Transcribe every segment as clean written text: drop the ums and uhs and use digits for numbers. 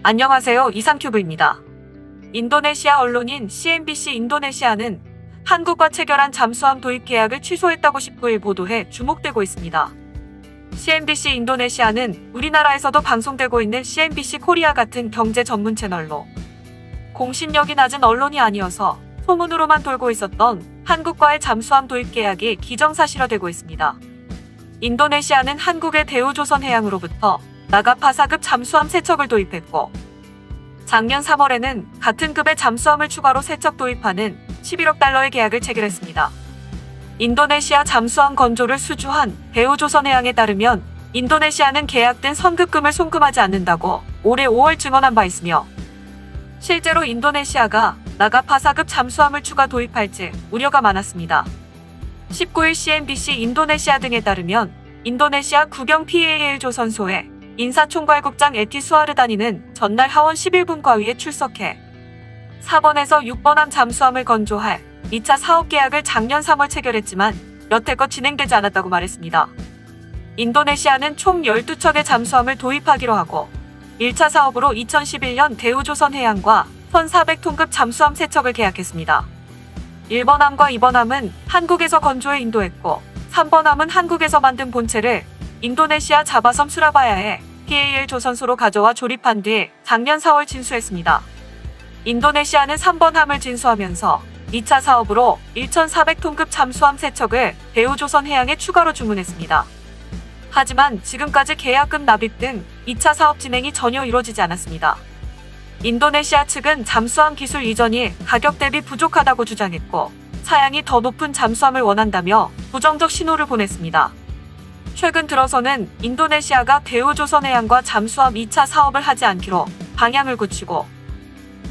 안녕하세요. 이상큐브입니다. 인도네시아 언론인 CNBC 인도네시아는 한국과 체결한 잠수함 도입 계약을 취소했다고 19일 보도해 주목되고 있습니다. CNBC 인도네시아는 우리나라에서도 방송되고 있는 CNBC 코리아 같은 경제 전문 채널로 공신력이 낮은 언론이 아니어서 소문으로만 돌고 있었던 한국과의 잠수함 도입 계약이 기정사실화되고 있습니다. 인도네시아는 한국의 대우조선해양으로부터 나가파사급 잠수함 3척을 도입했고, 작년 3월에는 같은 급의 잠수함을 추가로 3척 도입하는 11억 달러의 계약을 체결했습니다. 인도네시아 잠수함 건조를 수주한 대우조선해양에 따르면 인도네시아는 계약된 선급금을 송금하지 않는다고 올해 5월 증언한 바 있으며, 실제로 인도네시아가 나가파사급 잠수함을 추가 도입할지 우려가 많았습니다. 19일 CNBC 인도네시아 등에 따르면 인도네시아 국영 PAL 조선소의 인사총괄국장 에티 수아르다니는 전날 하원 11분 과위에 출석해 4번에서 6번함 잠수함을 건조할 2차 사업 계약을 작년 3월 체결했지만 여태껏 진행되지 않았다고 말했습니다. 인도네시아는 총 12척의 잠수함을 도입하기로 하고 1차 사업으로 2011년 대우조선해양과 1400톤급 잠수함 3척을 계약했습니다. 1번함과 2번함은 한국에서 건조해 인도했고 3번함은 한국에서 만든 본체를 인도네시아 자바섬 수라바야에 PAL 조선소로 가져와 조립한 뒤 작년 4월 진수했습니다. 인도네시아는 3번함을 진수하면서 2차 사업으로 1400톤급 잠수함 3척을 대우조선해양에 추가로 주문했습니다. 하지만 지금까지 계약금 납입 등 2차 사업 진행이 전혀 이루어지지 않았습니다. 인도네시아 측은 잠수함 기술 이전이 가격 대비 부족하다고 주장했고, 사양이 더 높은 잠수함을 원한다며 부정적 신호를 보냈습니다. 최근 들어서는 인도네시아가 대우조선해양과 잠수함 2차 사업을 하지 않기로 방향을 굳히고,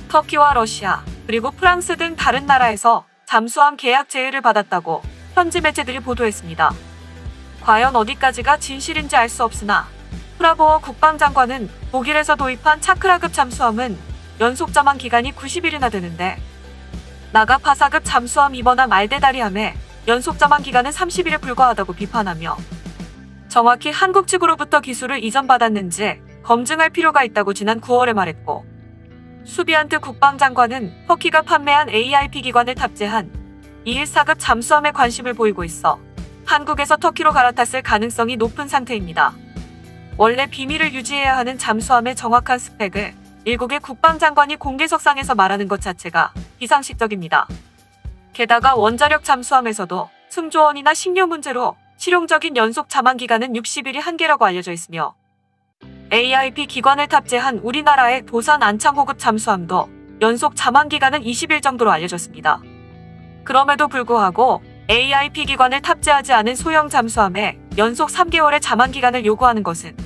터키와 러시아, 그리고 프랑스 등 다른 나라에서 잠수함 계약 제의를 받았다고 현지 매체들이 보도했습니다. 과연 어디까지가 진실인지 알 수 없으나 프라보어 국방장관은 독일에서 도입한 차크라급 잠수함은 연속 잠항 기간이 90일이나 되는데, 나가파사급 잠수함 2번함 알데다리함의 연속 잠항 기간은 30일에 불과하다고 비판하며, 정확히 한국 측으로부터 기술을 이전받았는지 검증할 필요가 있다고 지난 9월에 말했고, 수비안트 국방장관은 터키가 판매한 AIP 기관을 탑재한 214급 잠수함에 관심을 보이고 있어 한국에서 터키로 갈아탔을 가능성이 높은 상태입니다. 원래 비밀을 유지해야 하는 잠수함의 정확한 스펙을 일국의 국방장관이 공개석상에서 말하는 것 자체가 비상식적입니다. 게다가 원자력 잠수함에서도 승조원이나 식료 문제로 실용적인 연속 잠항 기간은 60일이 한계라고 알려져 있으며, AIP 기관을 탑재한 우리나라의 도산 안창호급 잠수함도 연속 잠항 기간은 20일 정도로 알려졌습니다. 그럼에도 불구하고 AIP 기관을 탑재하지 않은 소형 잠수함에 연속 3개월의 잠항 기간을 요구하는 것은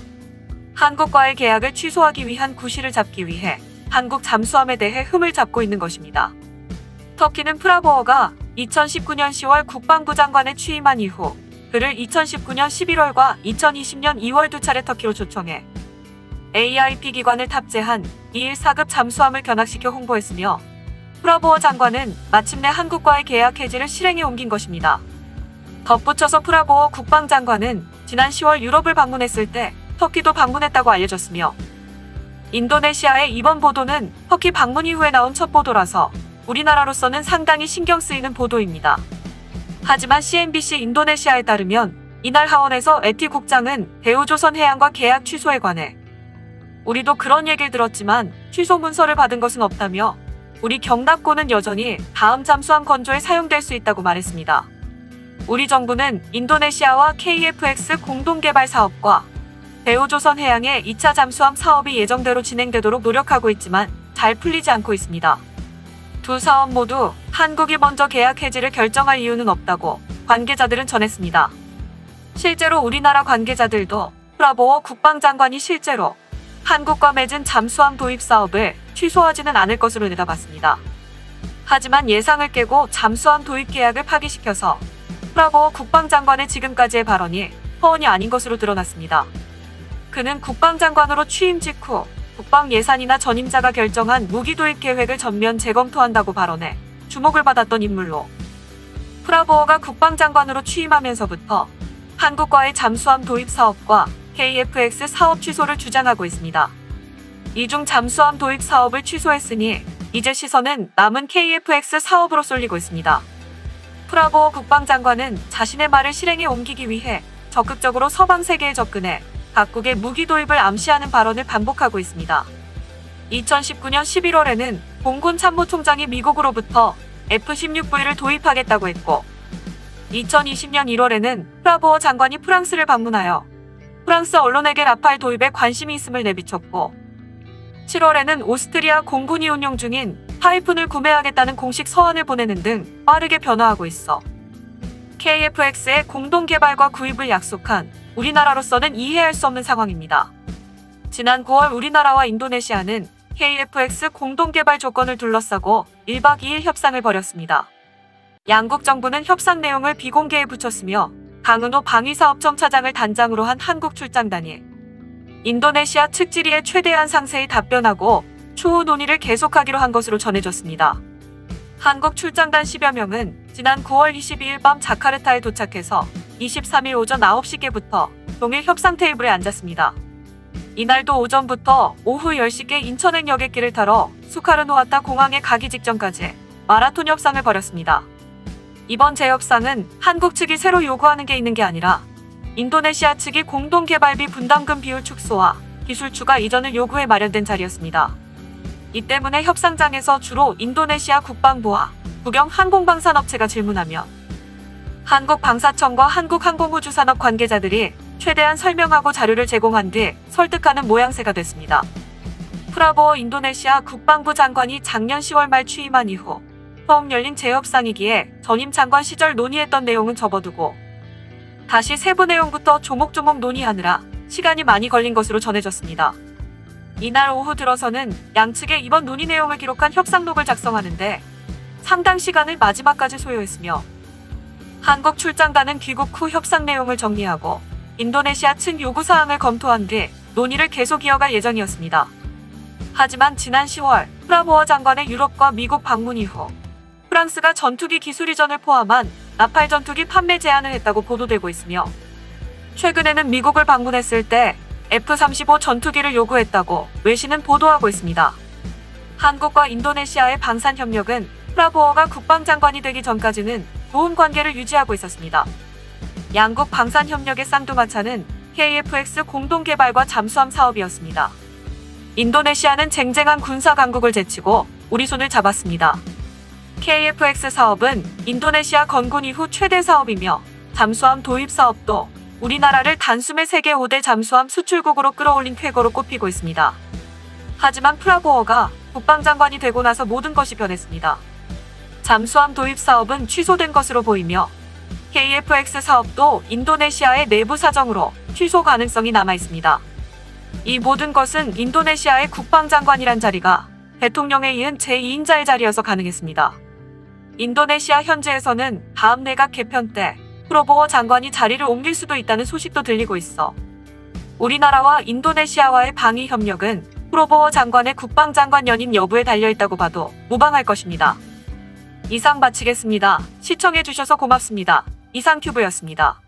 한국과의 계약을 취소하기 위한 구실을 잡기 위해 한국 잠수함에 대해 흠을 잡고 있는 것입니다. 터키는 프라보어가 2019년 10월 국방부 장관에 취임한 이후 그를 2019년 11월과 2020년 2월 2차례 터키로 초청해 AIP 기관을 탑재한 214급 잠수함을 견학시켜 홍보했으며, 프라보어 장관은 마침내 한국과의 계약 해지를 실행에 옮긴 것입니다. 덧붙여서 프라보어 국방장관은 지난 10월 유럽을 방문했을 때 터키도 방문했다고 알려졌으며, 인도네시아의 이번 보도는 터키 방문 이후에 나온 첫 보도라서 우리나라로서는 상당히 신경 쓰이는 보도입니다. 하지만 CNBC 인도네시아에 따르면 이날 하원에서 에티 국장은 대우조선해양과 계약 취소에 관해 우리도 그런 얘기를 들었지만 취소 문서를 받은 것은 없다며 우리 경납고는 여전히 다음 잠수함 건조에 사용될 수 있다고 말했습니다. 우리 정부는 인도네시아와 KFX 공동개발 사업과 대우조선해양의 2차 잠수함 사업이 예정대로 진행되도록 노력하고 있지만 잘 풀리지 않고 있습니다. 두 사업 모두 한국이 먼저 계약 해지를 결정할 이유는 없다고 관계자들은 전했습니다. 실제로 우리나라 관계자들도 프라보어 국방장관이 실제로 한국과 맺은 잠수함 도입 사업을 취소하지는 않을 것으로 내다봤습니다. 하지만 예상을 깨고 잠수함 도입 계약을 파기시켜서 프라보어 국방장관의 지금까지의 발언이 허언이 아닌 것으로 드러났습니다. 그는 국방장관으로 취임 직후 국방 예산이나 전임자가 결정한 무기 도입 계획을 전면 재검토한다고 발언해 주목을 받았던 인물로, 프라보어가 국방장관으로 취임하면서부터 한국과의 잠수함 도입 사업과 KFX 사업 취소를 주장하고 있습니다. 이 중 잠수함 도입 사업을 취소했으니 이제 시선은 남은 KF-X 사업으로 쏠리고 있습니다. 프라보어 국방장관은 자신의 말을 실행에 옮기기 위해 적극적으로 서방 세계에 접근해 각국의 무기 도입을 암시하는 발언을 반복하고 있습니다. 2019년 11월에는 공군 참모총장이 미국으로부터 F-16V를 도입하겠다고 했고 2020년 1월에는 프라보어 장관이 프랑스를 방문하여 프랑스 언론에게 라팔 도입에 관심이 있음을 내비쳤고 7월에는 오스트리아 공군이 운용 중인 타이푼을 구매하겠다는 공식 서한을 보내는 등 빠르게 변화하고 있어 KF-X의 공동 개발과 구입을 약속한 우리나라로서는 이해할 수 없는 상황입니다. 지난 9월 우리나라와 인도네시아는 KF-X 공동 개발 조건을 둘러싸고 1박 2일 협상을 벌였습니다. 양국 정부는 협상 내용을 비공개에 붙였으며 강은호 방위사업청 차장을 단장으로 한 한국 출장단이 인도네시아 측 질의에 최대한 상세히 답변하고 추후 논의를 계속하기로 한 것으로 전해졌습니다. 한국 출장단 10여 명은 지난 9월 22일 밤 자카르타에 도착해서 23일 오전 9시께부터 동일 협상 테이블에 앉았습니다. 이날도 오전부터 오후 10시께 인천행 여객기를 타러 수카르노하타 공항에 가기 직전까지 마라톤 협상을 벌였습니다. 이번 재협상은 한국 측이 새로 요구하는 게 있는 게 아니라 인도네시아 측이 공동개발비 분담금 비율 축소와 기술 추가 이전을 요구해 마련된 자리였습니다. 이 때문에 협상장에서 주로 인도네시아 국방부와 국영 항공방산업체가 질문하며 한국방사청과 한국항공우주산업 관계자들이 최대한 설명하고 자료를 제공한 뒤 설득하는 모양새가 됐습니다. 프라보어 인도네시아 국방부 장관이 작년 10월 말 취임한 이후 처음 열린 재협상이기에 전임 장관 시절 논의했던 내용은 접어두고 다시 세부 내용부터 조목조목 논의하느라 시간이 많이 걸린 것으로 전해졌습니다. 이날 오후 들어서는 양측의 이번 논의 내용을 기록한 협상록을 작성하는데 상당 시간을 마지막까지 소요했으며 한국 출장단은 귀국 후 협상 내용을 정리하고 인도네시아 측 요구사항을 검토한 뒤 논의를 계속 이어갈 예정이었습니다. 하지만 지난 10월 프라보어 장관의 유럽과 미국 방문 이후 프랑스가 전투기 기술 이전을 포함한 라팔 전투기 판매 제한을 했다고 보도되고 있으며 최근에는 미국을 방문했을 때 F-35 전투기를 요구했다고 외신은 보도하고 있습니다. 한국과 인도네시아의 방산협력은 프라보어가 국방장관이 되기 전까지는 좋은 관계를 유지하고 있었습니다. 양국 방산협력의 쌍두마차는 KF-X 공동개발과 잠수함 사업이었습니다. 인도네시아는 쟁쟁한 군사 강국을 제치고 우리 손을 잡았습니다. KF-X 사업은 인도네시아 건군 이후 최대 사업이며 잠수함 도입 사업도 우리나라를 단숨에 세계 5대 잠수함 수출국으로 끌어올린 쾌거로 꼽히고 있습니다. 하지만 프라보어가 국방장관이 되고 나서 모든 것이 변했습니다. 잠수함 도입 사업은 취소된 것으로 보이며 KF-X 사업도 인도네시아의 내부 사정으로 취소 가능성이 남아 있습니다. 이 모든 것은 인도네시아의 국방장관이란 자리가 대통령에 이은 제2인자의 자리여서 가능했습니다. 인도네시아 현지에서는 다음 내각 개편 때 프라보어 장관이 자리를 옮길 수도 있다는 소식도 들리고 있어 우리나라와 인도네시아와의 방위 협력은 프라보어 장관의 국방장관 연임 여부에 달려있다고 봐도 무방할 것입니다. 이상 마치겠습니다. 시청해주셔서 고맙습니다. 이상큐브였습니다.